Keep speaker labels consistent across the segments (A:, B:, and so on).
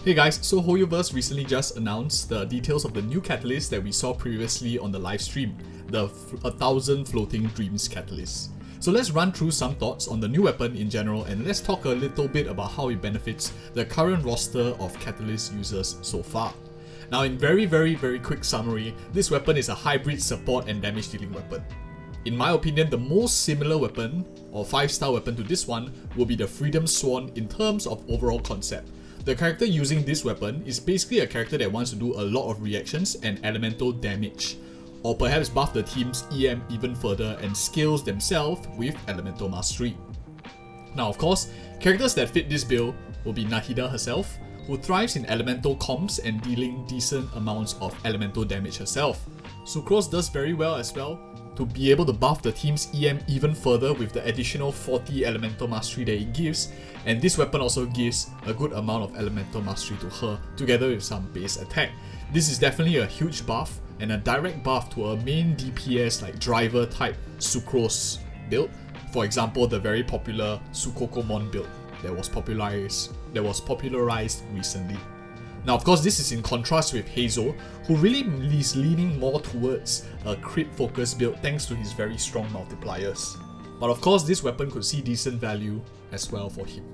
A: Hey guys, so Hoyoverse recently just announced the details of the new catalyst that we saw previously on the live stream, the 1000 Floating Dreams catalyst. So let's run through some thoughts on the new weapon in general, and let's talk a little bit about how it benefits the current roster of catalyst users so far. Now in very quick summary, this weapon is a hybrid support and damage dealing weapon. In my opinion, the most similar weapon, or 5-star weapon to this one, will be the Freedom Swan in terms of overall concept. The character using this weapon is basically a character that wants to do a lot of reactions and elemental damage, or perhaps buff the team's EM even further and scales themselves with elemental mastery. Now of course, characters that fit this build will be Nahida herself, who thrives in elemental comps and dealing decent amounts of elemental damage herself. Sucrose does very well as well, to be able to buff the team's EM even further with the additional 40 elemental mastery that it gives, and this weapon also gives a good amount of elemental mastery to her, together with some base attack. This is definitely a huge buff, and a direct buff to a main DPS like driver type Sucrose build, for example the very popular Sukokomon build that was popularized recently. Now of course this is in contrast with Heizou, who really is leaning more towards a crit focused build thanks to his very strong multipliers. But of course this weapon could see decent value as well for him.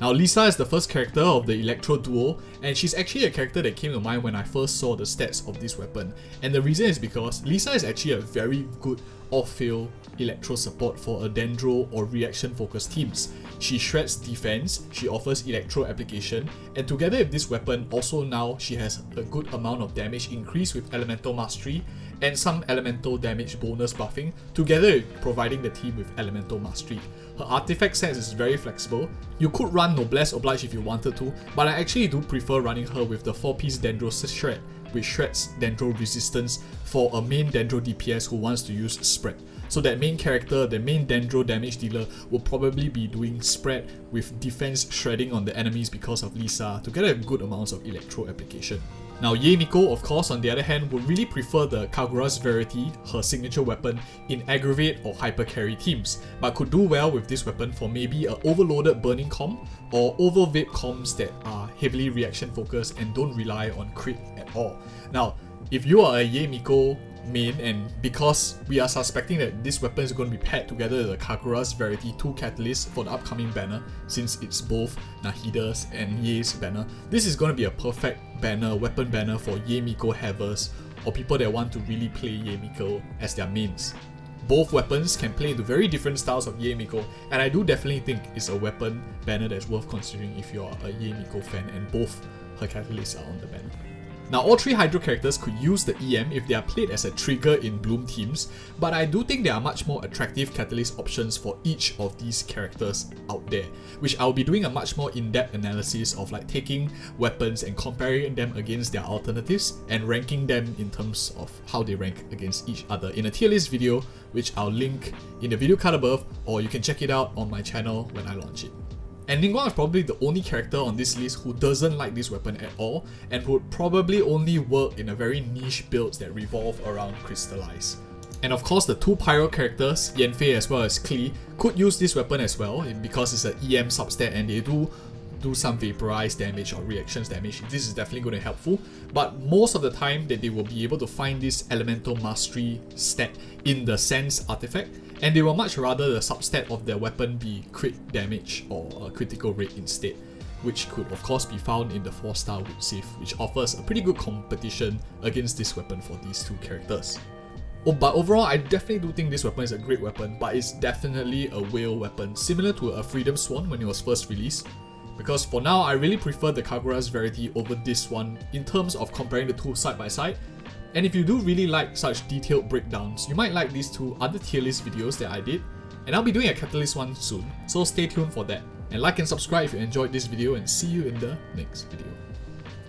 A: Now Lisa is the first character of the Electro duo, and she's actually a character that came to mind when I first saw the stats of this weapon, and the reason is because Lisa is actually a very good off-field Electro support for a Dendro or reaction focused teams. She shreds defense, she offers Electro application, and together with this weapon also now she has a good amount of damage increase with elemental mastery and some elemental damage bonus buffing, together with providing the team with elemental mastery. Her artifact sense is very flexible. You could run Noblesse Oblige if you wanted to, but I actually do prefer running her with the 4-piece Dendro Shred, which shreds Dendro resistance for a main Dendro DPS who wants to use spread. So that main character, the main Dendro damage dealer, will probably be doing spread with defense shredding on the enemies because of Lisa, together with good amounts of Electro application. Now Yae Miko, of course, on the other hand, would really prefer the Kagura's Verity, her signature weapon, in aggravate or hyper carry teams, but could do well with this weapon for maybe a overloaded burning comp or over vape comps that are heavily reaction focused and don't rely on crit at all. Now, if you are a Yae Miko main, and because we are suspecting that this weapon is going to be paired together with the Kagura's Verity 2 catalyst for the upcoming banner, since it's both Nahida's and Yae's banner, this is going to be a perfect banner, weapon banner for Yae Miko havers or people that want to really play Yae Miko as their mains. Both weapons can play into very different styles of Yae Miko, and I do definitely think it's a weapon banner that's worth considering if you're a Yae Miko fan and both her catalysts are on the banner. Now all 3 Hydro characters could use the EM if they are played as a trigger in Bloom teams, but I do think there are much more attractive catalyst options for each of these characters out there, which I'll be doing a much more in-depth analysis of, like taking weapons and comparing them against their alternatives and ranking them in terms of how they rank against each other in a tier list video, which I'll link in the video card above, or you can check it out on my channel when I launch it. And Ningguang is probably the only character on this list who doesn't like this weapon at all, and would probably only work in a very niche builds that revolve around Crystallize. And of course the 2 Pyro characters, Yanfei as well as Klee, could use this weapon as well because it's an EM substat and they do some vaporized damage or reactions damage. This is definitely going to be helpful, but most of the time that they will be able to find this elemental mastery stat in the Sense artifact, and they will much rather the substat of their weapon be crit damage or a critical rate instead, which could of course be found in the 4-star Wood Sieve, which offers a pretty good competition against this weapon for these 2 characters. But overall, I definitely do think this weapon is a great weapon, but it's definitely a whale weapon, similar to a Freedom Swan when it was first released. Because for now, I really prefer the Kagura's Verity over this one in terms of comparing the 2 side by side. And if you do really like such detailed breakdowns, you might like these 2 other tier list videos that I did, and I'll be doing a catalyst one soon, so stay tuned for that. And like and subscribe if you enjoyed this video, and see you in the next video.